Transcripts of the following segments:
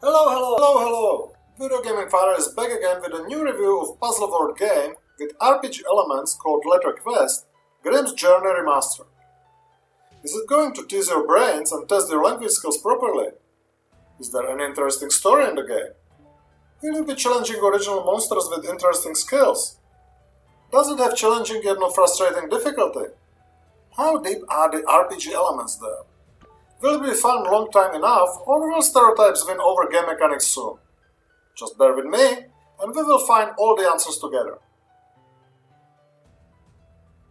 Hello! VideoGaming Father is back again with a new review of puzzle board game with RPG elements called Letter Quest, Grimm's Journey Remastered. Is it going to tease your brains and test your language skills properly? Is there an interesting story in the game? Will you be challenging original monsters with interesting skills? Does it have challenging yet not frustrating difficulty? How deep are the RPG elements there? Will it be fun long time enough, or will stereotypes win over game mechanics soon? Just bear with me, and we will find all the answers together.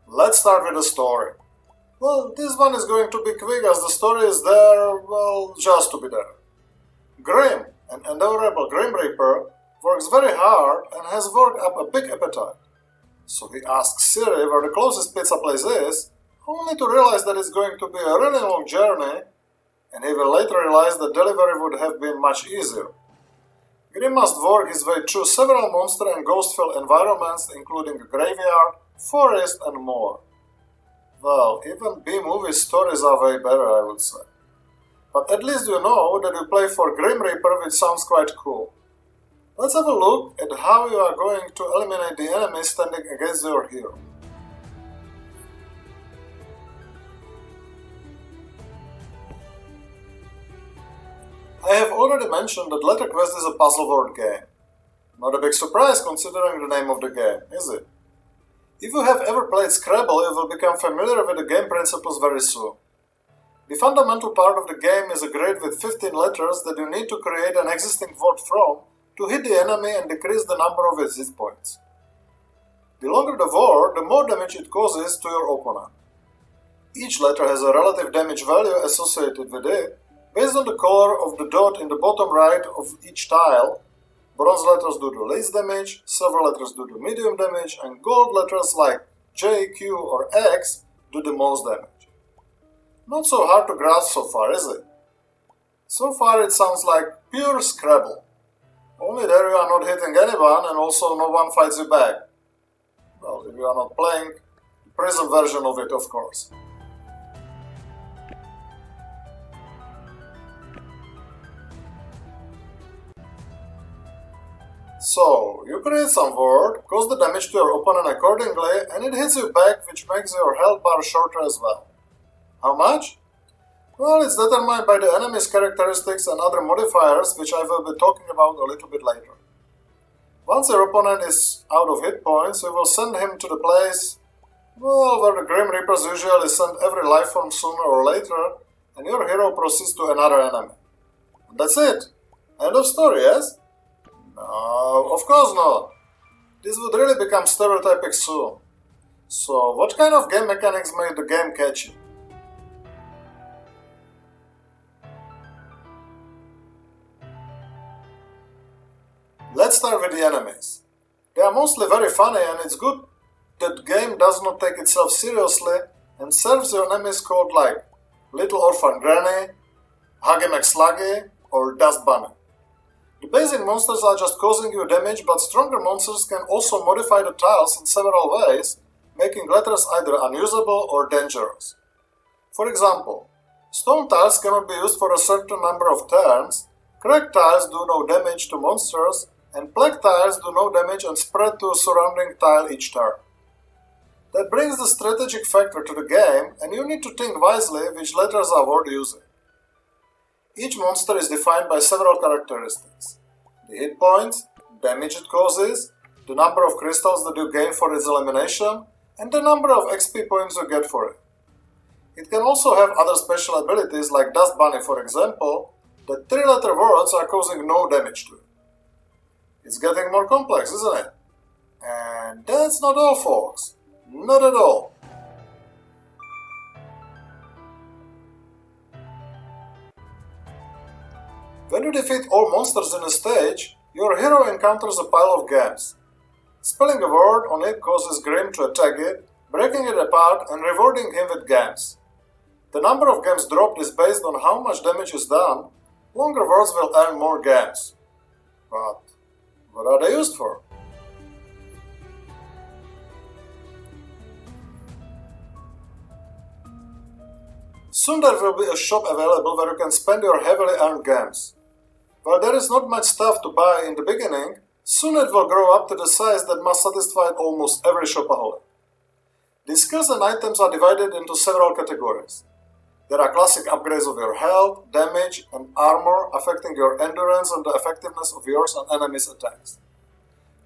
Let's start with the story. Well, this one is going to be quick as the story is there, well, just to be there. Grimm, an adorable Grim Reaper, works very hard and has worked up a big appetite. So he asks Siri where the closest pizza place is, only to realize that it's going to be a really long journey, and he will later realize that delivery would have been much easier. Grimm must work his way through several monster and ghost-filled environments, including a graveyard, forest, and more. Well, even B-movie stories are way better, I would say. But at least you know that you play for Grim Reaper, which sounds quite cool. Let's have a look at how you are going to eliminate the enemies standing against your hero. I have already mentioned that Letter Quest is a puzzle board game. Not a big surprise considering the name of the game, is it? If you have ever played Scrabble, you will become familiar with the game principles very soon. The fundamental part of the game is a grid with 15 letters that you need to create an existing word from to hit the enemy and decrease the number of its hit points. The longer the word, the more damage it causes to your opponent. Each letter has a relative damage value associated with it, based on the color of the dot in the bottom right of each tile. Bronze letters do the least damage, silver letters do the medium damage, and gold letters like J, Q, or X do the most damage. Not so hard to grasp so far, is it? So far it sounds like pure Scrabble. Only there you are not hitting anyone and also no one fights you back. Well, if you are not playing the prison version of it, of course. So, you create some word, cause the damage to your opponent accordingly, and it hits you back, which makes your health bar shorter as well. How much? Well, it's determined by the enemy's characteristics and other modifiers, which I will be talking about a little bit later. Once your opponent is out of hit points, you will send him to the place, well, where the Grim Reapers usually send every life form sooner or later, and your hero proceeds to another enemy. And that's it. End of story, yes? No, of course not. This would really become stereotypic soon. So, what kind of game mechanics made the game catchy? Let's start with the enemies. They are mostly very funny, and it's good that the game does not take itself seriously and serves your enemies called like Little Orphan Granny, Huggy McSluggy, or Dust Bunny. The basic monsters are just causing you damage, but stronger monsters can also modify the tiles in several ways, making letters either unusable or dangerous. For example, stone tiles cannot be used for a certain number of turns, cracked tiles do no damage to monsters, and plague tiles do no damage and spread to a surrounding tile each turn. That brings the strategic factor to the game, and you need to think wisely which letters are worth using. Each monster is defined by several characteristics: the hit points, damage it causes, the number of crystals that you gain for its elimination, and the number of XP points you get for it. It can also have other special abilities like Dust Bunny, for example, that 3-letter words are causing no damage to it. It's getting more complex, isn't it? And that's not all, folks. Not at all. When you defeat all monsters in a stage, your hero encounters a pile of gems. Spelling a word on it causes Grimm to attack it, breaking it apart and rewarding him with gems. The number of gems dropped is based on how much damage is done. Longer words will earn more gems. But what are they used for? Soon there will be a shop available where you can spend your heavily earned gems. While there is not much stuff to buy in the beginning, soon it will grow up to the size that must satisfy almost every shopaholic. These skills and items are divided into several categories. There are classic upgrades of your health, damage, and armor, affecting your endurance and the effectiveness of yours and enemies' attacks.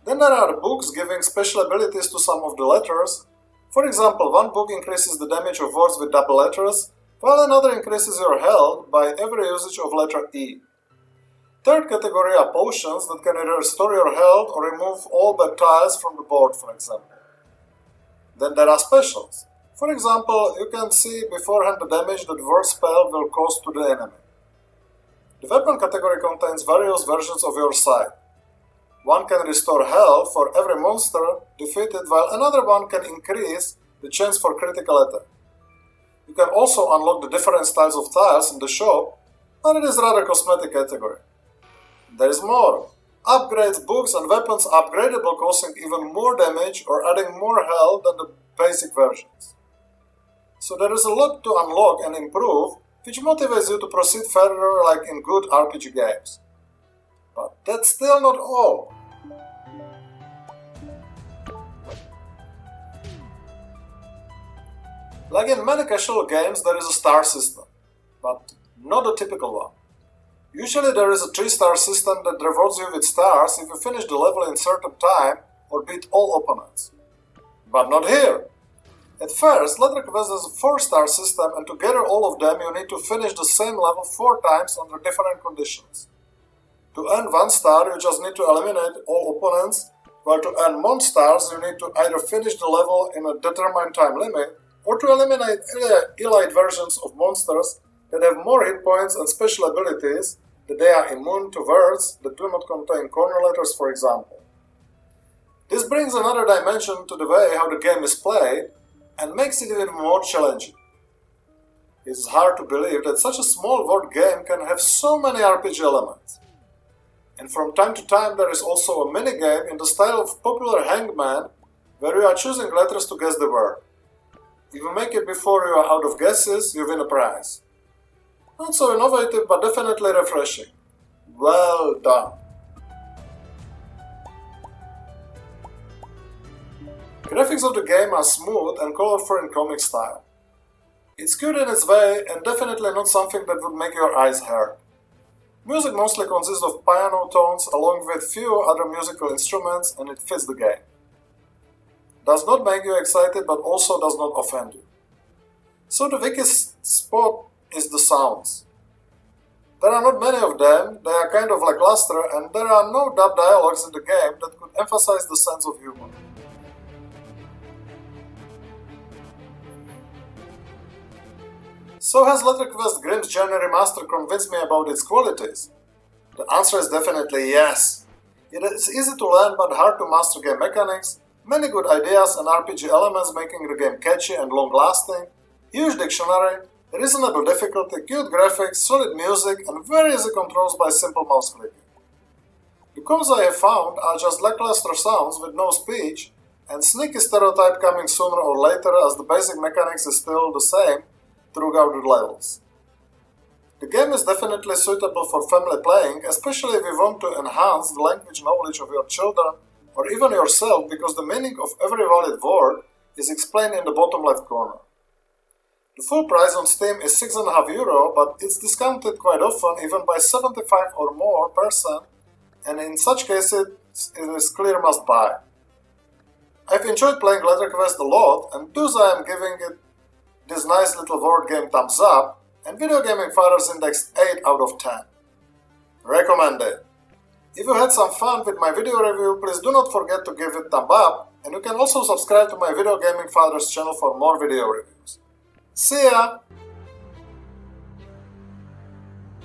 Then there are books giving special abilities to some of the letters. For example, one book increases the damage of words with double letters, while another increases your health by every usage of letter E. Third category are potions that can either restore your health or remove all bad tiles from the board, for example. Then there are specials. For example, you can see beforehand the damage that word spell will cause to the enemy. The weapon category contains various versions of your scythe. One can restore health for every monster defeated, while another one can increase the chance for critical attack. You can also unlock the different styles of tiles in the shop, but it is rather cosmetic category. There is more. Upgrades, books, and weapons are upgradable, causing even more damage or adding more health than the basic versions. So there is a lot to unlock and improve, which motivates you to proceed further like in good RPG games. But that's still not all. Like in many casual games, there is a star system, but not a typical one. Usually there is a 3-star system that rewards you with stars if you finish the level in certain time or beat all opponents. But not here! At first, Letter Quest has a 4-star system, and to gather all of them you need to finish the same level 4 times under different conditions. To earn 1 star you just need to eliminate all opponents, while to earn 1 stars you need to either finish the level in a determined time limit or to eliminate elite versions of monsters that have more hit points and special abilities, that they are immune to words that do not contain corner letters, for example. This brings another dimension to the way how the game is played and makes it even more challenging. It is hard to believe that such a small word game can have so many RPG elements. And from time to time there is also a minigame in the style of popular Hangman, where you are choosing letters to guess the word. If you make it before you are out of guesses, you win a prize. Not so innovative, but definitely refreshing. Well done. Graphics of the game are smooth and colorful in comic style. It's cute in its way and definitely not something that would make your eyes hurt. Music mostly consists of piano tones along with few other musical instruments, and it fits the game. Does not make you excited, but also does not offend you. So the weakest spot is the sounds. There are not many of them, they are kind of lackluster, and there are no dubbed dialogues in the game that could emphasize the sense of humor. So has Letter Quest Grimm's Journey Remastered convinced me about its qualities? The answer is definitely yes. It is easy to learn but hard to master game mechanics, many good ideas and RPG elements making the game catchy and long-lasting, huge dictionary, reasonable difficulty, cute graphics, solid music, and very easy controls by simple mouse clicking. The cons I have found are just lackluster sounds with no speech, and sneaky stereotype coming sooner or later as the basic mechanics is still the same throughout the levels. The game is definitely suitable for family playing, especially if you want to enhance the language knowledge of your children or even yourself, because the meaning of every valid word is explained in the bottom left corner. The full price on Steam is €6.50, but it's discounted quite often, even by 75 or more %, and in such cases it is clear must buy. I've enjoyed playing Letter Quest a lot, and thus I am giving it this nice little word game thumbs up, and VideoGaming Father's indexed 8 out of 10. Recommended. If you had some fun with my video review, please do not forget to give it thumb up, and you can also subscribe to my VideoGaming Father's channel for more video reviews. See ya!